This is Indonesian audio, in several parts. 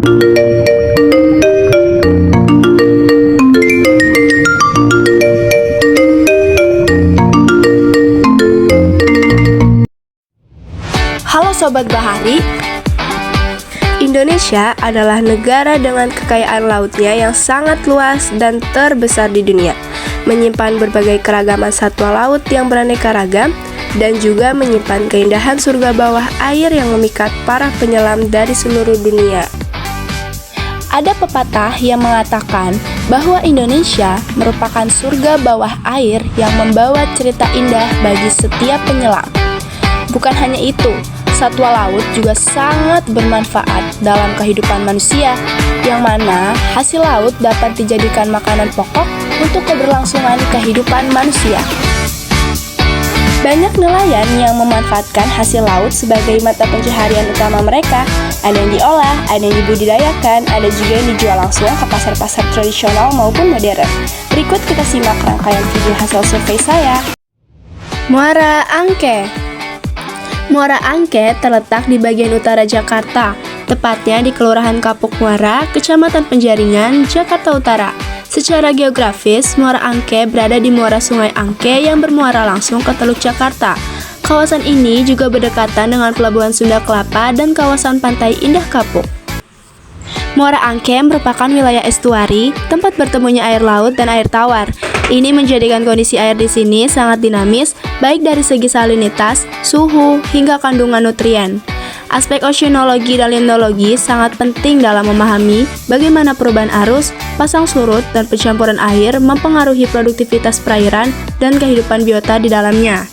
Halo Sobat Bahari, Indonesia adalah negara dengan kekayaan lautnya yang sangat luas dan terbesar di dunia, menyimpan berbagai keragaman satwa laut yang beraneka ragam, dan juga menyimpan keindahan surga bawah air yang memikat para penyelam dari seluruh dunia. Ada pepatah yang mengatakan bahwa Indonesia merupakan surga bawah air yang membawa cerita indah bagi setiap penyelam. Bukan hanya itu, satwa laut juga sangat bermanfaat dalam kehidupan manusia, yang mana hasil laut dapat dijadikan makanan pokok untuk keberlangsungan kehidupan manusia. Banyak nelayan yang memanfaatkan hasil laut sebagai mata pencaharian utama mereka. Ada yang diolah, ada yang dibudidayakan, ada juga yang dijual langsung ke pasar-pasar tradisional maupun modern. Berikut kita simak rangkaian video hasil survei saya. Muara Angke. Muara Angke terletak di bagian utara Jakarta, tepatnya di Kelurahan Kapuk Muara, Kecamatan Penjaringan, Jakarta Utara. Secara geografis, Muara Angke berada di muara Sungai Angke yang bermuara langsung ke Teluk Jakarta. Kawasan ini juga berdekatan dengan Pelabuhan Sunda Kelapa dan kawasan Pantai Indah Kapuk. Muara Angke merupakan wilayah estuari, tempat bertemunya air laut dan air tawar. Ini menjadikan kondisi air di sini sangat dinamis, baik dari segi salinitas, suhu, hingga kandungan nutrien. Aspek oceanologi dan limnologi sangat penting dalam memahami bagaimana perubahan arus, pasang surut, dan pencampuran air mempengaruhi produktivitas perairan dan kehidupan biota di dalamnya.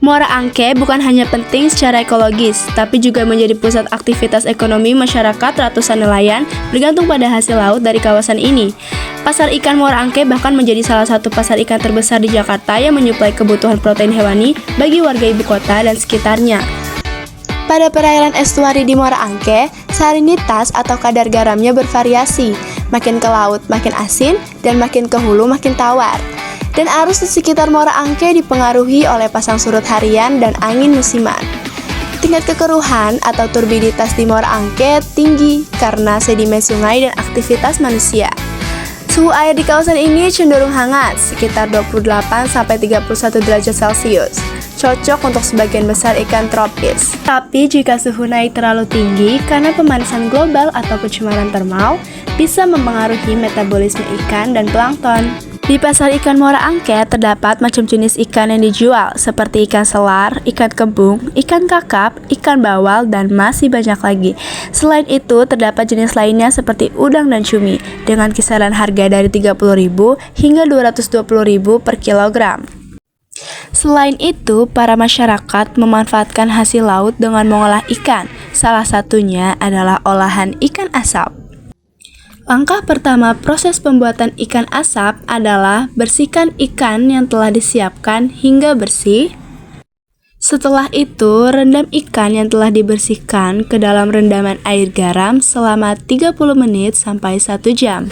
Muara Angke bukan hanya penting secara ekologis, tapi juga menjadi pusat aktivitas ekonomi masyarakat. Ratusan nelayan bergantung pada hasil laut dari kawasan ini. Pasar ikan Muara Angke bahkan menjadi salah satu pasar ikan terbesar di Jakarta yang menyuplai kebutuhan protein hewani bagi warga ibu kota dan sekitarnya. Pada perairan estuari di Muara Angke, salinitas atau kadar garamnya bervariasi. Makin ke laut makin asin, dan makin ke hulu makin tawar. Dan arus di sekitar Muara Angke dipengaruhi oleh pasang surut harian dan angin musiman. Tingkat kekeruhan atau turbiditas di Muara Angke tinggi karena sedimen sungai dan aktivitas manusia. Suhu air di kawasan ini cenderung hangat, sekitar 28-31 derajat Celcius. Cocok untuk sebagian besar ikan tropis. Tapi jika suhu naik terlalu tinggi karena pemanasan global atau pencemaran termal, bisa mempengaruhi metabolisme ikan dan plankton. Di pasar ikan Muara Angke terdapat macam jenis ikan yang dijual, seperti ikan selar, ikan kembung, ikan kakap, ikan bawal, dan masih banyak lagi. Selain itu, terdapat jenis lainnya seperti udang dan cumi, dengan kisaran harga dari Rp30.000 hingga Rp220.000 per kilogram. Selain itu, para masyarakat memanfaatkan hasil laut dengan mengolah ikan. Salah satunya adalah olahan ikan asap. Langkah pertama proses pembuatan ikan asap adalah bersihkan ikan yang telah disiapkan hingga bersih. Setelah itu, rendam ikan yang telah dibersihkan ke dalam rendaman air garam selama 30 menit sampai 1 jam.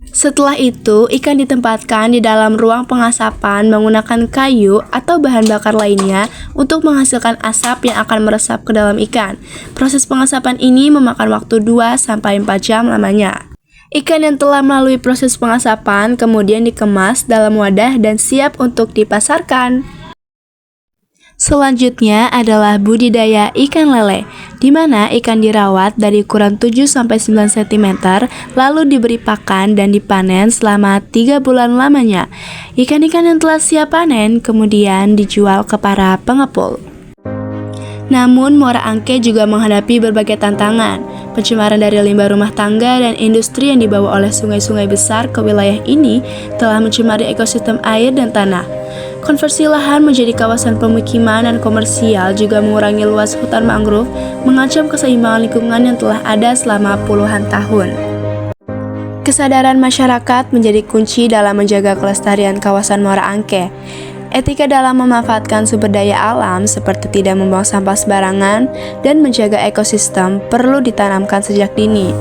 Setelah itu, ikan ditempatkan di dalam ruang pengasapan menggunakan kayu atau bahan bakar lainnya untuk menghasilkan asap yang akan meresap ke dalam ikan. Proses pengasapan ini memakan waktu 2-4 jam lamanya. Ikan yang telah melalui proses pengasapan kemudian dikemas dalam wadah dan siap untuk dipasarkan. Selanjutnya adalah budidaya ikan lele, di mana ikan dirawat dari ukuran 7-9 cm, lalu diberi pakan dan dipanen selama 3 bulan lamanya. Ikan-ikan yang telah siap panen kemudian dijual ke para pengepul. Namun, Muara Angke juga menghadapi berbagai tantangan. Pencemaran dari limbah rumah tangga dan industri yang dibawa oleh sungai-sungai besar ke wilayah ini telah mencemari ekosistem air dan tanah. Konversi lahan menjadi kawasan pemukiman dan komersial juga mengurangi luas hutan mangrove, mengancam keseimbangan lingkungan yang telah ada selama puluhan tahun. Kesadaran masyarakat menjadi kunci dalam menjaga kelestarian kawasan Muara Angke. Etika dalam memanfaatkan sumber daya alam seperti tidak membuang sampah sembarangan dan menjaga ekosistem perlu ditanamkan sejak dini.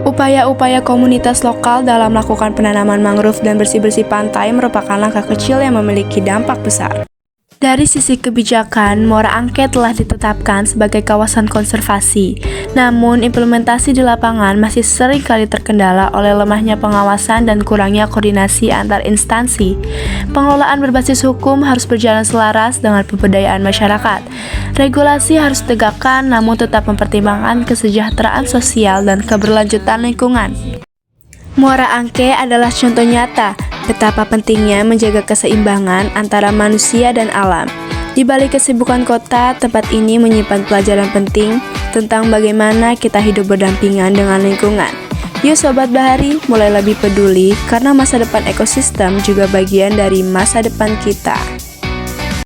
Upaya-upaya komunitas lokal dalam melakukan penanaman mangrove dan bersih-bersih pantai merupakan langkah kecil yang memiliki dampak besar. Dari sisi kebijakan, Muara Angke telah ditetapkan sebagai kawasan konservasi. Namun, implementasi di lapangan masih sering kali terkendala oleh lemahnya pengawasan dan kurangnya koordinasi antar instansi. Pengelolaan berbasis hukum harus berjalan selaras dengan pemberdayaan masyarakat. Regulasi harus ditegakkan namun tetap mempertimbangkan kesejahteraan sosial dan keberlanjutan lingkungan. Muara Angke adalah contoh nyata betapa pentingnya menjaga keseimbangan antara manusia dan alam. Di balik kesibukan kota, tempat ini menyimpan pelajaran penting tentang bagaimana kita hidup berdampingan dengan lingkungan. Yuk Sobat Bahari, mulai lebih peduli karena masa depan ekosistem juga bagian dari masa depan kita.